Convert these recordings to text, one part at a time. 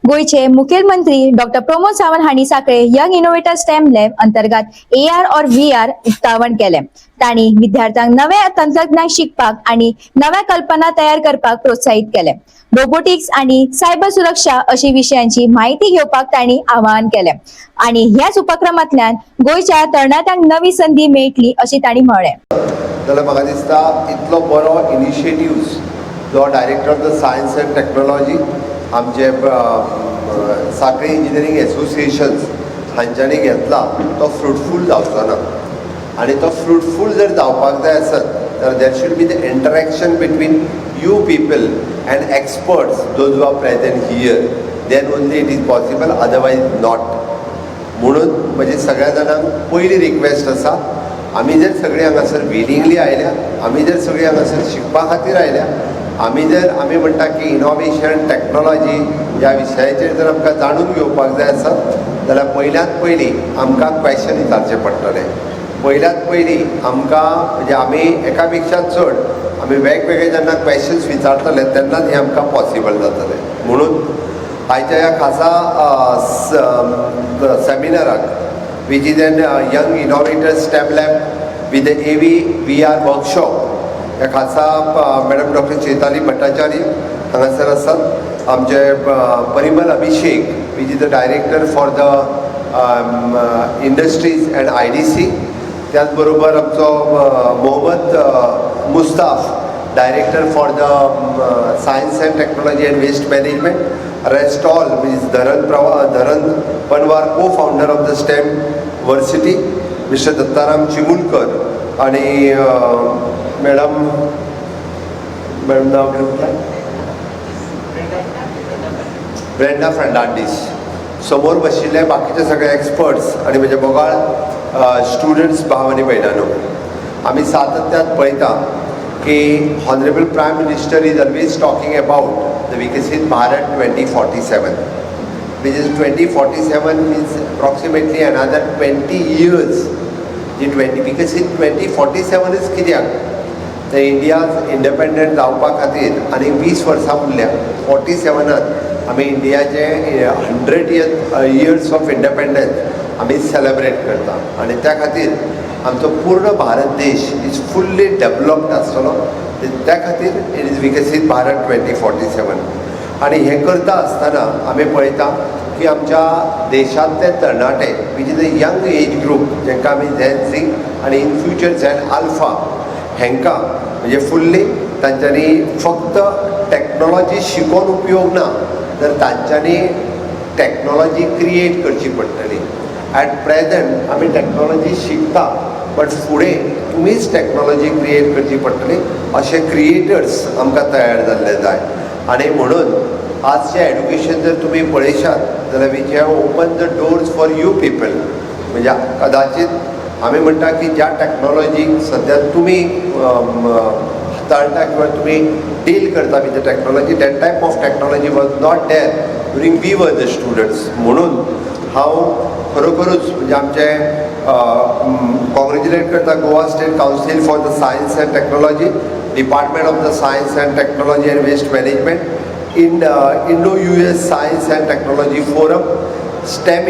गोयचे मुखेलमंत्री डॉक्टर प्रमोद सावंत हांणी सांखळे young innovator stem lab अंतर्गत AR और VR उक्तावण केले। तांणी विद्यार्थ्यांक नवे तंत्रज्ञान शिकपाक आणि नव्या कल्पना तयार करपाक प्रोत्साहित केले। रोबोटिक्स आणि सायबर सुरक्षा अशी विषयांची माहिती घेवपाक तांणी आवाहन केले आणि ह्याच उपक्रमांतल्यान गोयच्या तरणाट्यांक नवी संधी मेळटली अशी तांणी म्हळें। जाल्यार म्हाका दिसता इतलो बरो इनिशिएटिव्स जो director of the science and technology आमचे सांखळी इंजिनियरींग एसोसिएशन्स हांच्यांनी घेतला तो फ्रुटफूल जावचो ना आनी तो फ्रुटफूल जर जावपाक जाय आसत तर there should be the interaction between you people and experts those are present here then only it is possible otherwise not. म्हणून म्हजी सगळ्या जाणांक पयली रिक्वेस्ट आसा, आमी जर सगळीं हांगासर विलिंगली आयल्या, आमी जर सगळीं हांगासर शिकपा खातीर आयल्या, आमी म्हणटा की इनोव्हेशन टेक्नॉलॉजी ह्या विशयाचेर जर आमकां जाणून घेवपाक जाय आसत जाल्यार पयल्यांत पयलीं आमकां क्वेश्चन विचारचें पडटलें। पयल्यांत पयलीं आमकां म्हणजे आमी एका पेक्षा चड आमी वेगवेगळे जेन्ना क्वेश्चन्स विचारतले तेन्नाच हें आमकां पॉसिबल जातलें। म्हणून आयच्या ह्या खासा सेमिनाराक which is an young innovator STEM lab with the AV/VR workshop ह्या खासा मॅडम डॉक्टर चैताली भट्टाचार्य हांगासर आसात। आमचे परिमल अभिषेक which is the director for the industries and IDC, त्याच बरोबर आमचो Mohammad Mustaf director for the science and technology and waste management, rest all means Dharan Panwar co founder of the stem versity, mister Dattaram Chimulkar आणि madam नाव Brenda Fernandes, समोर बशिल्ले बाकीचे सगळे एक्सपर्ट्स आणि म्हणजे बोगाळ स्टुडंट्स भाव आणि भयणानो, आमी सातत्यान पळयता की honourable prime minister is always talking about the विकसित Bharat 2047, which is 2047 means approximately another 20 years. जी विकसित 2047 इज कित्याक तर इंडिया इंडिपेंडंट जावपा खातीर आनी 20 वर्सां उरल्या। 47 आमी इंडियाचे 100th इयर्स ऑफ इंडिपेंडन्स आमी सेलेब्रेट करता आनी त्या खातीर आमचो पूर्ण भारत देश इज फुल्ली डेवलप्ड आसतलो। त्या खातीर इट इज विकसित भारत 2047 आणि हे करता आसतना आमी पळयता की आमच्या देशांतले तरणाटे which is a young age group जेंकां आमी झेड झी आणि इन फ्युचर झेड अल्फा हेंकां म्हणजे फुल्ली तांच्यांनी फक्त टॅक्नॉलॉजी शिकोवन उपयोग ना तर तांच्यांनी टॅक्नॉलॉजी क्रिएट करची पडटली। ॲट प्रेझंट आमी टॅक्नॉलॉजी शिकता बट फुडें तुमीच टॅक्नॉलॉजी क्रिएट करची पडटली, अशे क्रिएटर्स आमकां तयार जाल्ले जाय। आणि म्हणून आजचें एड्युकेशन जर तुमी पळयशात जाल्यार which have open the doors for you people, म्हणजे कदाचित आमी म्हणटा की ज्या टॅक्नॉलॉजीक सद्या तुमी हाताळटा किंवा तुमी डील करता with the technology, that type of technology was not there during we were the students. म्हणून हांव खरोखरूच म्हणजे आमचे कॉंग्रेच्युलेट करता Goa state council for the science and technology, department of the science and technology and waste management, Indo-US Science and Technology Forum, STEM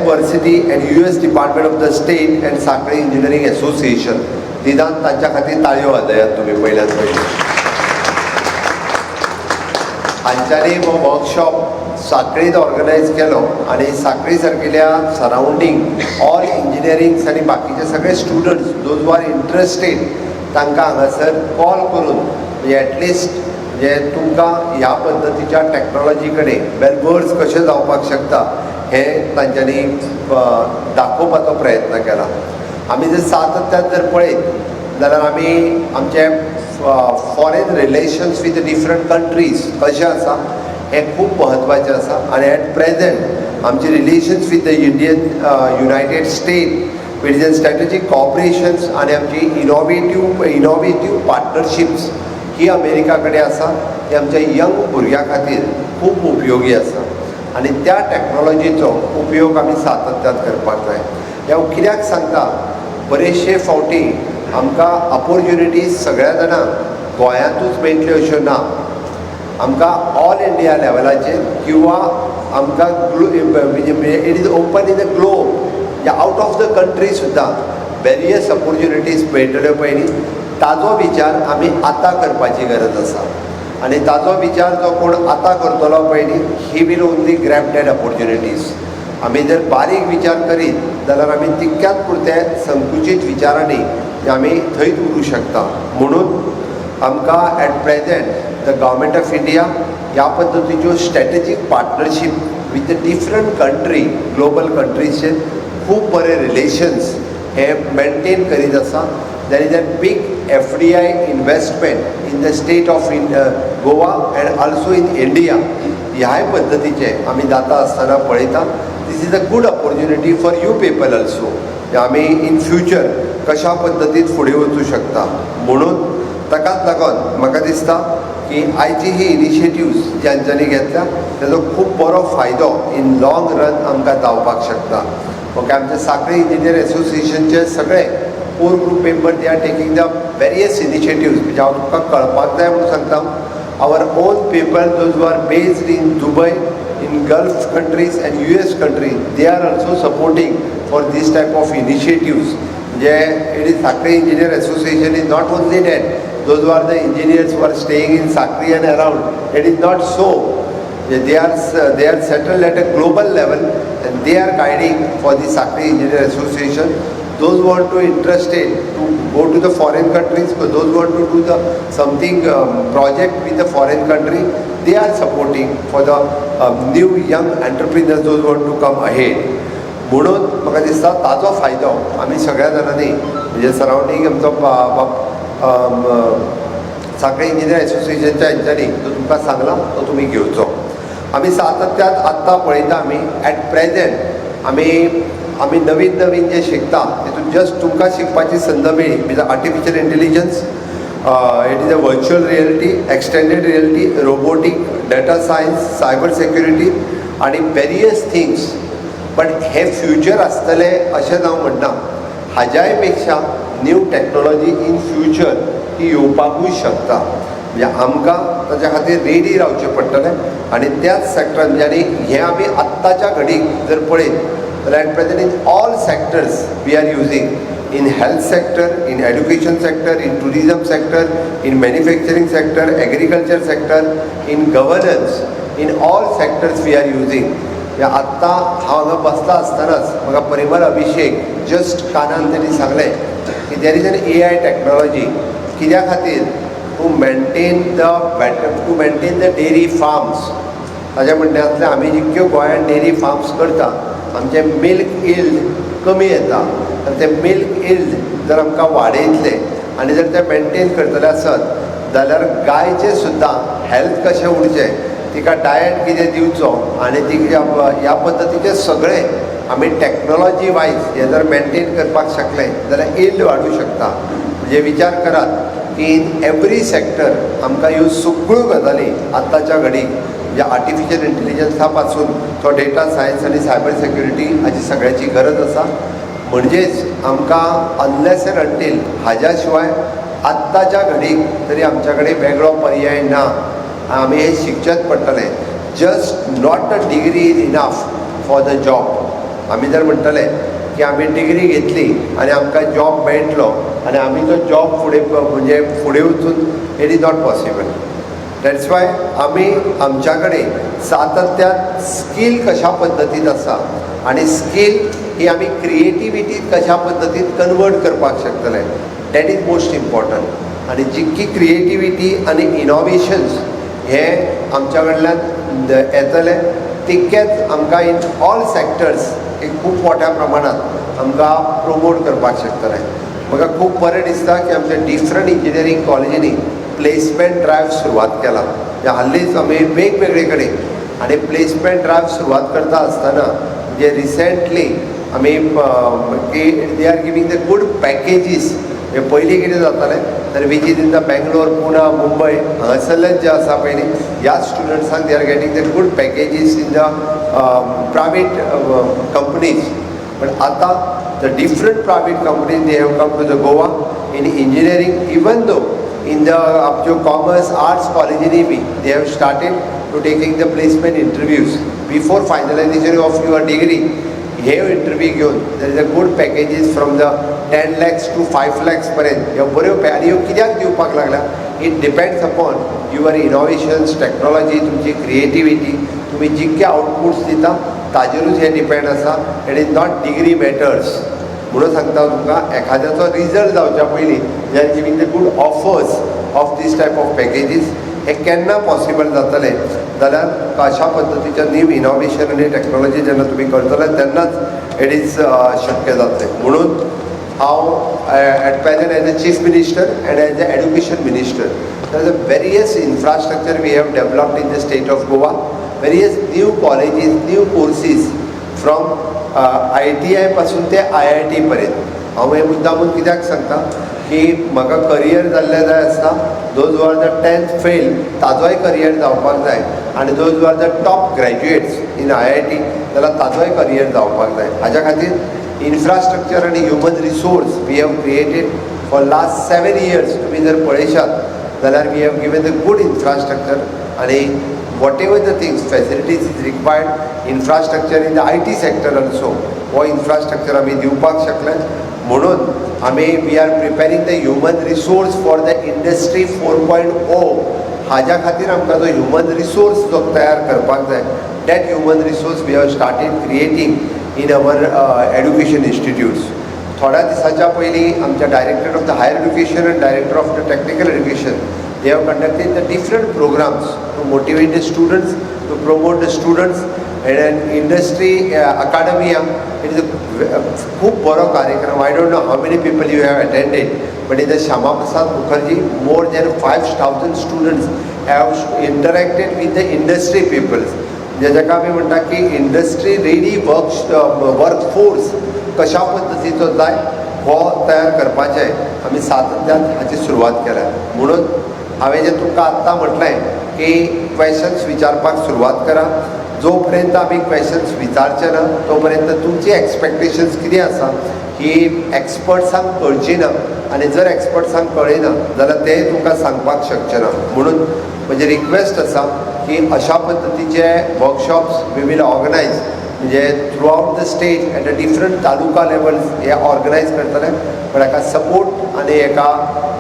Versity and US Department of the State and Sankhali engineering association, निदान तांच्या खातीर ताळयो वाजयात तुमी पयल्याच पयली। हांच्यांनी हो workshop सांखळीत organise केलो आणि सांखळी सारकिल्या सरावंडींग ऑल इंजिनियरींग्स आणि बाकीचे सगळे स्टुडंट्स दोज आर इंटरेस्टेड तांकां हांगासर कॉल करून म्हणजे एटलिस्ट जे तुमकां ह्या पद्दतीच्या टॅक्नॉलॉजी कडेन वेल वर्स कशें जावपाक शकता हें तांच्यांनी दाखोवपाचो प्रयत्न केला। आमी जर सातत्यान जर पळयत जाल्यार आमी आमचे foreign relations with different countries कशें आसा हें खूब म्हत्वाचें आसा आनी एट प्रेझंट आमचे relations with the United State with the strategic cooperations आनी आमची इनोवेटीव पार्टनरशिप्स ही अमेरिका कडेन आसा, ती आमच्या यंग भुरग्यां खातीर खूब उपयोगी आसा आनी त्या टॅक्नॉलॉजीचो उपयोग आमी सातत्यान करपाक जाय। हांव कित्याक सांगता, बरेचशे फावटी आमकां ऑपॉर्च्युनिटीज सगळ्या जाणांक गोंयांतूच मेळटल्यो अश्यो ना, आमकां ऑल इंडिया लेवलाचेर किंवा आमकां म्हणजे it is open in the globe, out of the country सुद्दां वेरियस ऑपॉर्च्युनिटीज मेळटल्यो पयलीं. ताजो विचार आमी आतां करपाची गरज आसा आनी ताजो विचार जो कोण आतां करतलो पयलीं he will only grab that opportunities. आमी जर बारीक विचार करीत जाल्यार आमी तितक्याच पुरते संकुचीत विचारांनी आमी थंयच उरूं शकता. म्हणून आमकां at present the government of India ह्या पद्दतीच्यो strategic partnership with the different country, global कंट्रीजचे खूब बरे रिलेशन्स हे मेंटेन करीत आसा. There is a big FDI investment in the state of Goa and also in India. ह्याय पद्दतीचे आमी जाता आसतना पळयता. This is a good opportunity for you people also. आमी इन फ्युचर कशा पद्दतीन फुडें वचूं शकता. म्हणून ताकाच लागून म्हाका दिसता की आयची ही इनिशिएटिव्स ज्यांच्यांनी घेतल्या ताजो खूब बरो फायदो इन लॉंग रन आमकां जावपाक शकता. ओके, आमचे सांखळी इंजिनियर एसोसिएशनचे सगळे core group member they are taking the various initiatives. म्हणजे हांव तुमकां कळपाक जाय म्हणून सांगता, our own people those who are based in Dubai, in Gulf countries and US countries, they are also supporting for this type of initiatives. It is Sakri Engineer Association is not only that those who are the engineers who are staying in Sakri and around, it is not so. They are settled at a global level and they are guiding for the Sakri Engineer Association. Those who want to interested to go to the foreign countries, those who want to do the something project with the foreign country, they are supporting for the new young entrepreneurs, those who want to come ahead. म्हणून म्हाका दिसता ताजो फायदो आमी सगळ्या जाणांनी म्हणजे surrounding आमचो सांखळी इंजिनियर एसोसिएशनच्या हेंच्यांनी जो तुमकां सांगला तो तुमी घेवचो. आमी सातत्यान आत्तां पळयता आमी एट प्रेझेंट आमी नवीन नवीन जे शिकता तितून जस्ट तुमकां शिकपाची संद मेळ्ळी म्हणजे artificial intelligence, it is a virtual reality, extended reality, robotic, data science, cyber security आनी वेरियस थिंग्स. बट हे फ्युचर आसतलें अशें हांव म्हणना. हाज्याय पेक्षा न्यू टॅक्नोलॉजी इन फ्युचर ही येवपाकूय शकता. म्हणजे आमकां ताच्या खातीर रेडी रावचें पडटलें आनी त्याच सॅक्टरान म्हणजे आनी हें आमी आत्ताच्या घडीक जर पळयत जाल्यार at present in all sectors we are using. in health sector, in education sector, in tourism sector, in manufacturing sector, agriculture sector, in governance, in all sectors we are using. आत्ता हांव हांगा बसला आसतनाच म्हाका परिमल अभिषेक जस्ट कानान तेणी सांगलें की there is an AI technology. कित्या खातीर to maintain the dairy farms. ताच्या म्हणण्यातले आमी जितक्यो गोंयांत डेरी फार्म्स करता आमचे मिल्क इल्ड कमी येता आनी ते मिल्क इल्ड जर आमकां वाडयतले आनी जर ते मेंटेन करतले आसत जाल्यार गायचे सुद्दां हेल्थ कशें उरचें, तिका डायट कितें दिवचो आनी ती ह्या पद्दतीचे सगळे आमी टॅक्नोलॉजी वायज हे जर मेंटेन करपाक शकले जाल्यार इल्ड वाडूंक शकता. म्हणजे विचार करात की इन एवरी सॅक्टर आमकां ह्यो सगळ्यो गजाली आत्ताच्या घडीक म्हणजे आर्टिफिशियल इंटेलिजन्सा पासून तो डेटा सायन्स आनी सायबर सेक्युरिटी हाची सगळ्याची गरज आसा. म्हणजेच आमकां अनलेस एंड अंटील हाज्या शिवाय आत्ताच्या घडीक तरी आमच्या कडेन वेगळो पर्याय ना. आमी हें शिकचेंच पडटलें. Just not a degree is enough for the job. आमी जर म्हणटले की आमी डिग्री घेतली आनी आमकां जॉब मेळटलो आनी आमी तो जॉब फुडें वचून it is not possible. That's why आमी आमच्या कडेन सातत्यान स्कील कशा पद्दतीन आसा आनी स्कील ही आमी क्रिएटिविटी कशा पद्दतीन कन्वर्ट करपाक शकतले दॅट इज मोस्ट इम्पॉर्टंट. आनी जितकी क्रिएटिविटी आनी इनोवेशन्स हे आमच्या कडल्यान येतले तितकेच आमकां इन ऑल सॅक्टर्स एक खूब मोठ्या प्रमाणांत आमकां प्रमोट करपाक शकतले. म्हाका खूब बरें दिसता की आमच्या डिफरंट इंजिनियरींग कॉलेजींनी प्लेसमेंट ड्रायव्ह सुरवात केला. हाल्लीच आमी वेगवेगळे कडेन आनी प्लेसमेंट ड्रायव्ह सुरवात करता आसतना म्हणजे रिसेंटली आमी they are giving the good packages. हे पयलीं कितें जातालें तर which is in the Bangalore, Poona, Mumbai हांगासरलेच जे आसा पयलीं ह्या स्टुडंट्सांक they are getting the good packages in the private companies. But आतां the different private companies they have come to the Goa in engineering. Even though in the up to commerce arts colleges they have started to taking the placement interviews. Before finalization of your degree, हे interview घेऊन देर is a good packages from the 10 lakhs to 5 lakhs पर्यंत ह्यो बऱ्यो आनी ह्यो कित्याक दिवपाक लागल्या. It depends upon your innovations, technology, तुमची क्रिएटिविटी, तुम्ही जितके आउटपुट्स दिता ताजेरूच हे डिपेंड आसा. It is not degree matters. म्हणून सांगता तुमकां एखाद्याचो रिजल्ट जावच्या पयलीं they are giving the good offers of these type of packages. हे केन्ना पॉसिबल जातलें जाल्यार अशा पद्दतीचें न्यू इनोवेशन आनी टेक्नॉलॉजी जेन्ना तुमी करतले तेन्नाच इट इज शक्य जातलें. म्हणून हांव at present as a chief minister and as a education minister there is a various infrastructure we have developed in the state of Goa, various new colleges, new courses from ITI पासून ते IIT पर्यंत. हांव हे मुद्दामून कित्याक सांगता की म्हाका करियर जाल्लें जाय आसता. Those were the 10th fail ताजोय career जावपाक जाय आनी those were the top graduates in IIT जाल्यार ताजोय करियर जावपाक जाय. हाज्या खातीर इन्फ्रास्ट्रक्चर आनी human resource we have created for last 7 years. तुमी जर पळयशात जाल्यार we have given the good infrastructure आनी whatever the things facilities is required infrastructure in the IT sector also हो इन्फ्रास्ट्रक्चर आमी दिवपाक शकले. म्हणून आमी we are preparing the human resource for the industry 4.0. हाज्या खातीर आमकां जो ह्युमन रिसोर्स जो तयार करपाक जाय that human resource we have started creating in our education institutes. थोड्या दिसाच्या पयलीं आमच्या director of the higher education and director of the technical education they have conducted the different programs to motivate the students, to promote the students, and an industry academia. It is a खूप बरो कार्यक्रम. I don't know how many people you have attended, but in the Shama Prasad Mukherjee, more than 5,000 students have interacted with the industry peoples. ज्याका आमी म्हणटा की industry ready workforce कशा पद्दतीचो जाय हो तयार करपाचें आमी सातत्यान हाची सुरवात केल्या. म्हणून हांवें जें तुमकां आत्तां म्हटलें की क्वेश्चन्स विचारपाक सुरवात करा. जो पर्यंत आमी क्वेश्चन्स विचारचे ना तो पर्यंत तुमची एक्सपेक्टेशन्स कितें आसा की एक्सपर्ट्सांक कळची ना आनी जर एक्सपर्ट्सांक कळयना जाल्यार ते तुमकां सांगपाक शकचे ना. म्हणून म्हजी रिक्वेस्ट आसा की अशा पद्दतीचे वर्कशॉप्स वी वील ऑर्गनायज म्हणजे through out the state at a different taluka levels हे ऑर्गनायज करतले. पण हाका सपोर्ट आनी हाका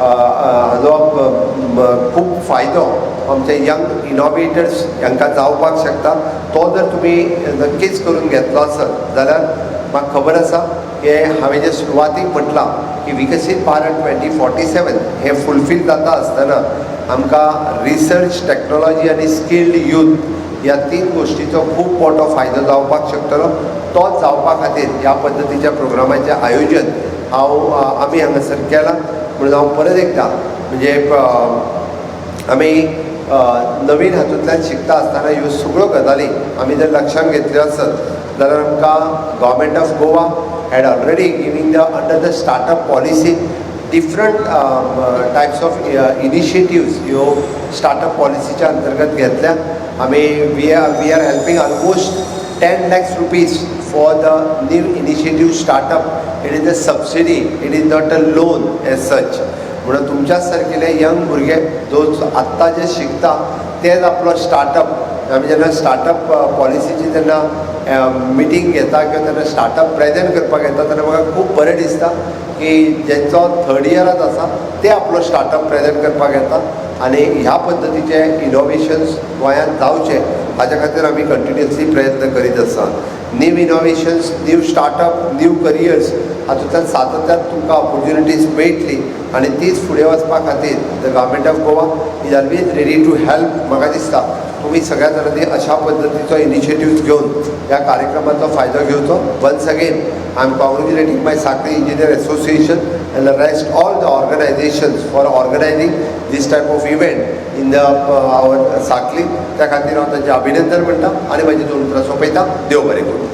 हाजो खूब फायदो आमचे यंग इनोवेटर्स हांकां जावपाक शकता. तो जर तुमी नक्कीच करून घेतलो आसत जाल्यार म्हाका खबर आसा की हांवें जे सुरवातीक म्हटलां की विकसीत भारत 2047 हे फुलफील जाता आसतना आमकां रिसर्च, टेक्नॉलॉजी आनी स्किल्ड यूथ ह्या 3 गोष्टीचो खूब मोठो फायदो जावपाक शकतलो. तोच जावपा खातीर ह्या पद्दतीच्या प्रोग्रामाचें आयोजन आमी हांगासर केलां. म्हणून हांव परत एकदां म्हणजे आमी नवीन हातूंतल्यान शिकता आसतना ह्यो सगळ्यो गजाली आमी जर लक्षांत घेतल्यो आसत जाल्यार आमकां government of Goa had already giving the under the startup policy different types of initiatives ह्यो स्टार्टअप पॉलिसीच्या अंतर्गत घेतल्या. आमी we are helping almost 10 lakhs rupees for the new initiative startup. It is a subsidy, it is not a loan as such. म्हणून तुमच्या सारकेले young भुरगे जो आत्ता जे शिकता तेच आपलो स्टार्टअप आमी जेन्ना स्टार्टअप पॉलिसीची जेन्ना मिटींग घेता किंवा तेन्ना स्टार्टअप प्रेजेंट करपाक येता तेन्ना म्हाका खूब बरें दिसता की जेंचो 3rd year आसा ते आपलो स्टार्टअप प्रेजेंट करपाक येता आनी ह्या पद्दतीचे इनोवेशन्स गोंयांत जावचे हाच्या खातीर आमी कंटिन्युअसली प्रयत्न करीत आसा. New innovations, new startup, new careers हातूंतल्यान सातत्यान तुमकां ऑपॉर्च्युनिटीज मेळटली आनी तीच फुडें वचपा खातीर the government of Goa is always ready to help. म्हाका दिसता तुम्ही सगळ्या जाणांनी अशा पद्दतीचो इनिशिएटिव्ह घेवन ह्या कार्यक्रमाचो फायदो घेवचो. Once again I am congratulating my Sankhali engineer association and the rest all the organizations for organizing this type of event in the our Sakli. त्या खातीर हांव ताचें अभिनंदन म्हणटा आनी म्हाजी 2 उतरां सोंपयता. देव बरें करूं.